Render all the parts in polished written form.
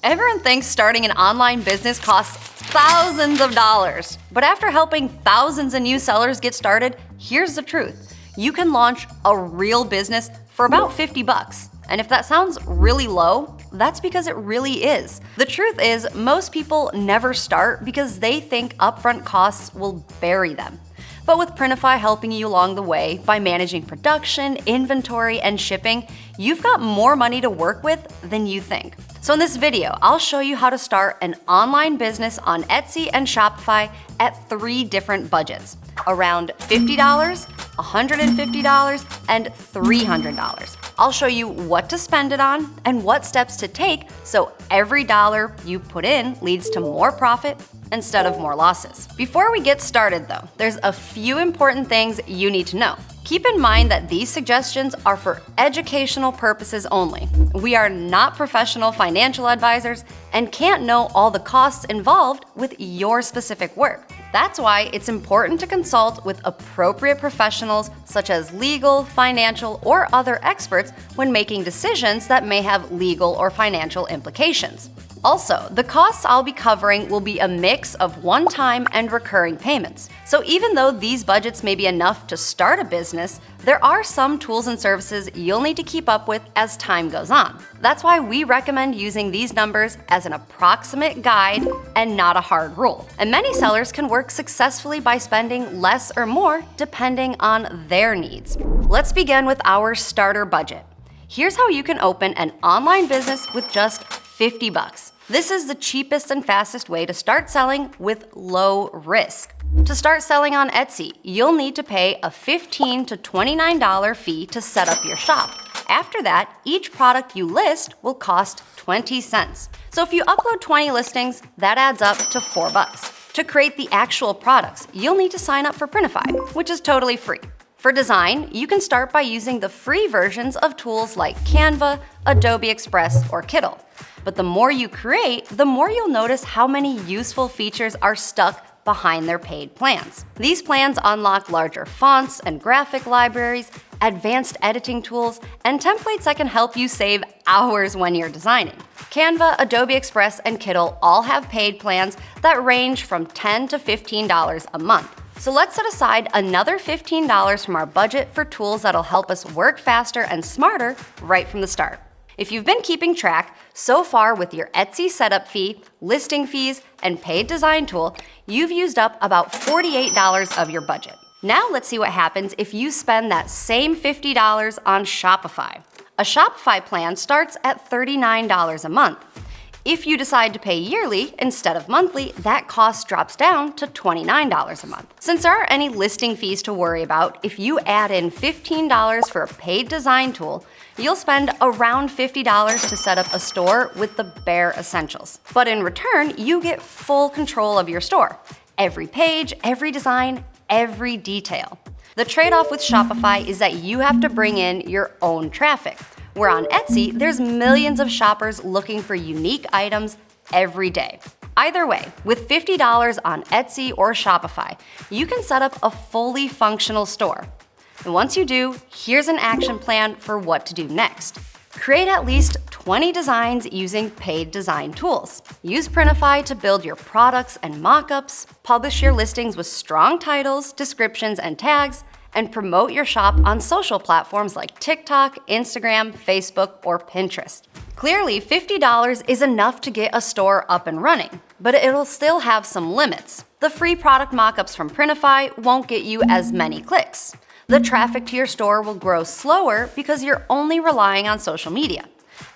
Everyone thinks starting an online business costs thousands of dollars. But after helping thousands of new sellers get started, here's the truth. You can launch a real business for about 50 bucks. And if that sounds really low, that's because it really is. The truth is, most people never start because they think upfront costs will bury them. But with Printify helping you along the way by managing production, inventory, and shipping, you've got more money to work with than you think. So in this video, I'll show you how to start an online business on Etsy and Shopify at 3 different budgets: around $50, $150, and $300. I'll show you what to spend it on and what steps to take so every dollar you put in leads to more profit instead of more losses. Before we get started though, there's a few important things you need to know. Keep in mind that these suggestions are for educational purposes only. We are not professional financial advisors and can't know all the costs involved with your specific work. That's why it's important to consult with appropriate professionals such as legal, financial, or other experts when making decisions that may have legal or financial implications. Also, the costs I'll be covering will be a mix of one-time and recurring payments. So even though these budgets may be enough to start a business, there are some tools and services you'll need to keep up with as time goes on. That's why we recommend using these numbers as an approximate guide and not a hard rule. And many sellers can work successfully by spending less or more depending on their needs. Let's begin with our starter budget. Here's how you can open an online business with just 50 bucks. This is the cheapest and fastest way to start selling with low risk. To start selling on Etsy, you'll need to pay a $15 to $29 fee to set up your shop. After that, each product you list will cost 20 cents. So if you upload 20 listings, that adds up to 4 bucks. To create the actual products, you'll need to sign up for Printify, which is totally free. For design, you can start by using the free versions of tools like Canva, Adobe Express, or Kittl. But the more you create, the more you'll notice how many useful features are stuck behind their paid plans. These plans unlock larger fonts and graphic libraries, advanced editing tools, and templates that can help you save hours when you're designing. Canva, Adobe Express, and Kittl all have paid plans that range from $10 to $15 a month. So let's set aside another $15 from our budget for tools that'll help us work faster and smarter right from the start. If you've been keeping track, so far with your Etsy setup fee, listing fees, and paid design tool, you've used up about $48 of your budget. Now let's see what happens if you spend that same $50 on Shopify. A Shopify plan starts at $39 a month. If you decide to pay yearly instead of monthly, that cost drops down to $29 a month. Since there aren't any listing fees to worry about, if you add in $15 for a paid design tool, you'll spend around $50 to set up a store with the bare essentials. But in return, you get full control of your store. Every page, every design, every detail. The trade-off with Shopify is that you have to bring in your own traffic. Where on Etsy, there's millions of shoppers looking for unique items every day. Either way, with $50 on Etsy or Shopify, you can set up a fully functional store. And once you do, here's an action plan for what to do next. Create at least 20 designs using paid design tools. Use Printify to build your products and mockups, publish your listings with strong titles, descriptions, and tags, and promote your shop on social platforms like TikTok, Instagram, Facebook, or Pinterest. Clearly, $50 is enough to get a store up and running, but it'll still have some limits. The free product mockups from Printify won't get you as many clicks. The traffic to your store will grow slower because you're only relying on social media.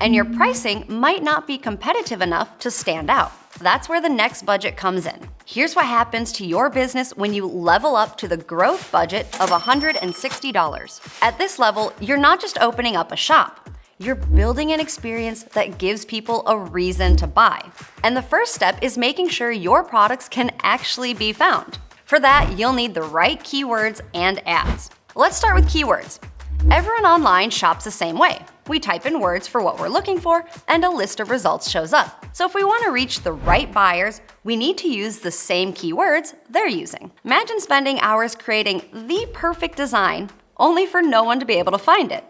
And your pricing might not be competitive enough to stand out. That's where the next budget comes in. Here's what happens to your business when you level up to the growth budget of $160. At this level, you're not just opening up a shop. You're building an experience that gives people a reason to buy. And the first step is making sure your products can actually be found. For that, you'll need the right keywords and ads. Let's start with keywords. Everyone online shops the same way. We type in words for what we're looking for, and a list of results shows up. So if we want to reach the right buyers, we need to use the same keywords they're using. Imagine spending hours creating the perfect design, only for no one to be able to find it.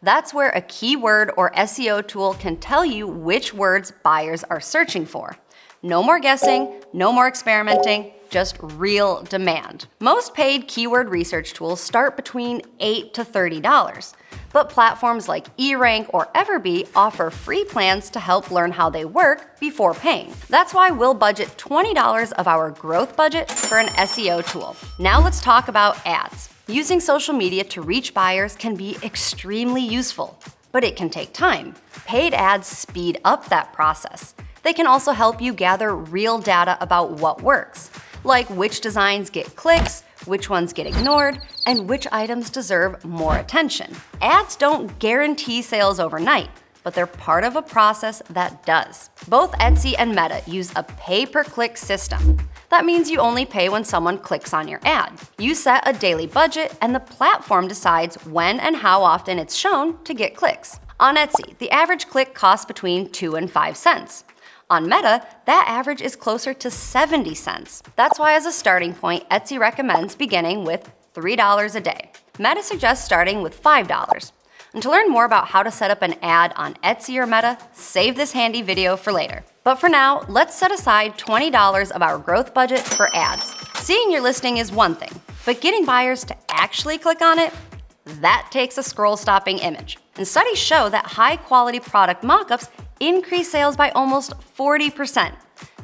That's where a keyword or SEO tool can tell you which words buyers are searching for. No more guessing, no more experimenting, just real demand. Most paid keyword research tools start between $8 to $30, but platforms like eRank or Everbee offer free plans to help learn how they work before paying. That's why we'll budget $20 of our growth budget for an SEO tool. Now let's talk about ads. Using social media to reach buyers can be extremely useful, but it can take time. Paid ads speed up that process. They can also help you gather real data about what works, like which designs get clicks, which ones get ignored, and which items deserve more attention. Ads don't guarantee sales overnight, but they're part of a process that does. Both Etsy and Meta use a pay-per-click system. That means you only pay when someone clicks on your ad. You set a daily budget, and the platform decides when and how often it's shown to get clicks. On Etsy, the average click costs between 2 and 5 cents. On Meta, that average is closer to 70 cents. That's why as a starting point, Etsy recommends beginning with $3 a day. Meta suggests starting with $5. And to learn more about how to set up an ad on Etsy or Meta, save this handy video for later. But for now, let's set aside $20 of our growth budget for ads. Seeing your listing is one thing, but getting buyers to actually click on it, that takes a scroll-stopping image. And studies show that high-quality product mockups increase sales by almost 40%.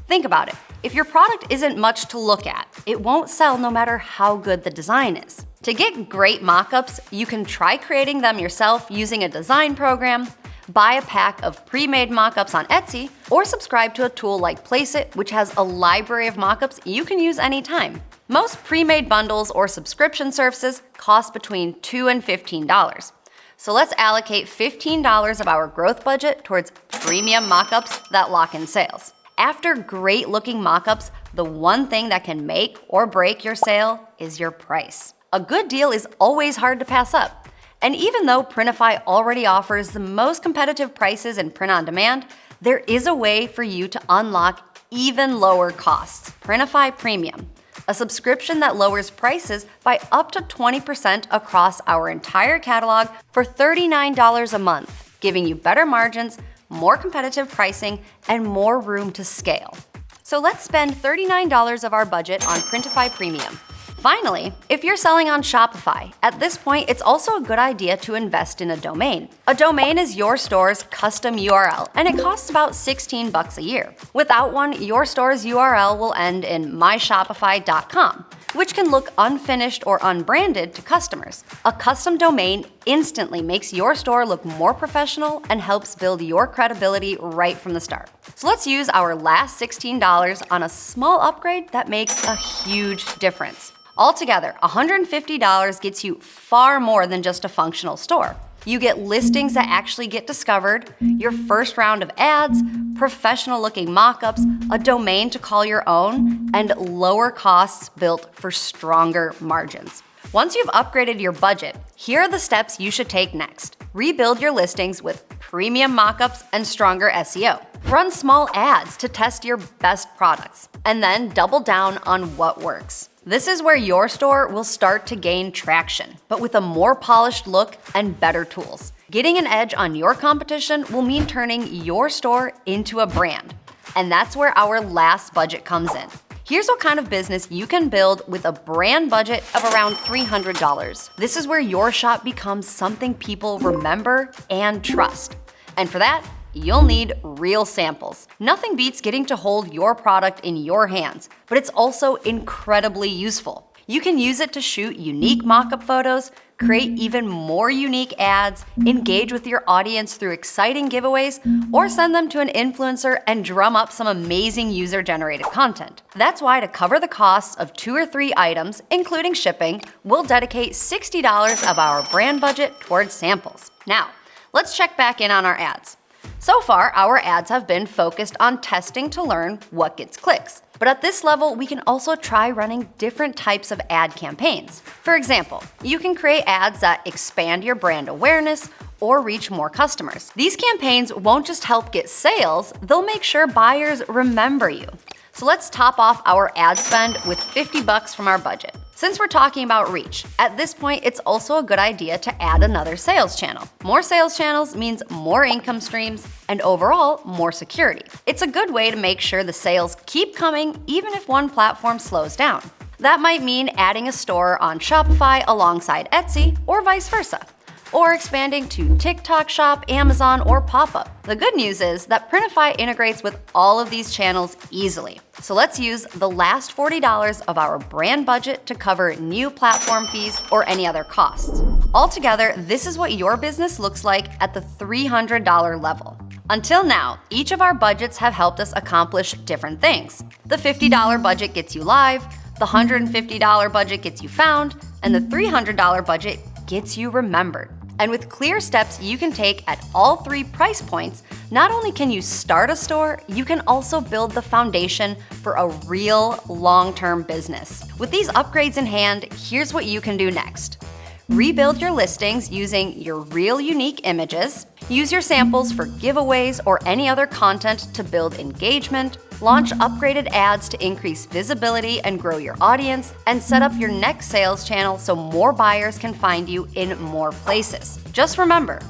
Think about it. If your product isn't much to look at, it won't sell no matter how good the design is. To get great mockups, you can try creating them yourself using a design program, buy a pack of pre-made mockups on Etsy, or subscribe to a tool like Placeit, which has a library of mockups you can use anytime. Most pre-made bundles or subscription services cost between $2 and $15. So let's allocate $15 of our growth budget towards premium mockups that lock in sales. After great-looking mockups, the one thing that can make or break your sale is your price. A good deal is always hard to pass up. And even though Printify already offers the most competitive prices in print-on-demand, there is a way for you to unlock even lower costs. Printify Premium, a subscription that lowers prices by up to 20% across our entire catalog for $39 a month, giving you better margins, more competitive pricing, and more room to scale. So let's spend $39 of our budget on Printify Premium. Finally, if you're selling on Shopify, at this point, it's also a good idea to invest in a domain. A domain is your store's custom URL, and it costs about $16 a year. Without one, your store's URL will end in myshopify.com, which can look unfinished or unbranded to customers. A custom domain instantly makes your store look more professional and helps build your credibility right from the start. So let's use our last $16 on a small upgrade that makes a huge difference. Altogether, $150 gets you far more than just a functional store. You get listings that actually get discovered, your first round of ads, professional-looking mockups, a domain to call your own, and lower costs built for stronger margins. Once you've upgraded your budget, here are the steps you should take next. Rebuild your listings with premium mockups and stronger SEO. Run small ads to test your best products, and then double down on what works. This is where your store will start to gain traction, but with a more polished look and better tools. Getting an edge on your competition will mean turning your store into a brand. And that's where our last budget comes in. Here's what kind of business you can build with a brand budget of around $300. This is where your shop becomes something people remember and trust. And for that, you'll need real samples. Nothing beats getting to hold your product in your hands, but it's also incredibly useful. You can use it to shoot unique mock-up photos, create even more unique ads, engage with your audience through exciting giveaways, or send them to an influencer and drum up some amazing user-generated content. That's why to cover the costs of 2 or 3 items, including shipping, we'll dedicate $60 of our brand budget towards samples. Now, let's check back in on our ads. So far, our ads have been focused on testing to learn what gets clicks. But at this level, we can also try running different types of ad campaigns. For example, you can create ads that expand your brand awareness or reach more customers. These campaigns won't just help get sales, they'll make sure buyers remember you. So let's top off our ad spend with $50 from our budget. Since we're talking about reach, at this point, it's also a good idea to add another sales channel. More sales channels means more income streams and overall more security. It's a good way to make sure the sales keep coming even if one platform slows down. That might mean adding a store on Shopify alongside Etsy or vice versa, or expanding to TikTok Shop, Amazon, or Pop-up. The good news is that Printify integrates with all of these channels easily. So let's use the last $40 of our brand budget to cover new platform fees or any other costs. Altogether, this is what your business looks like at the $300 level. Until now, each of our budgets have helped us accomplish different things. The $50 budget gets you live, the $150 budget gets you found, and the $300 budget gets you remembered. And with clear steps you can take at all three price points, not only can you start a store, you can also build the foundation for a real long-term business. With these upgrades in hand, here's what you can do next. Rebuild your listings using your real unique images. Use your samples for giveaways or any other content to build engagement. Launch upgraded ads to increase visibility and grow your audience. And set up your next sales channel so more buyers can find you in more places. Just remember,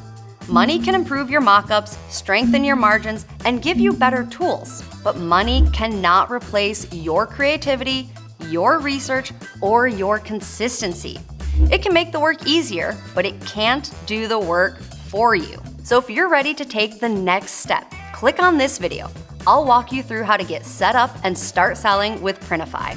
money can improve your mockups, strengthen your margins, and give you better tools. But money cannot replace your creativity, your research, or your consistency. It can make the work easier, but it can't do the work for you. So if you're ready to take the next step, click on this video. I'll walk you through how to get set up and start selling with Printify.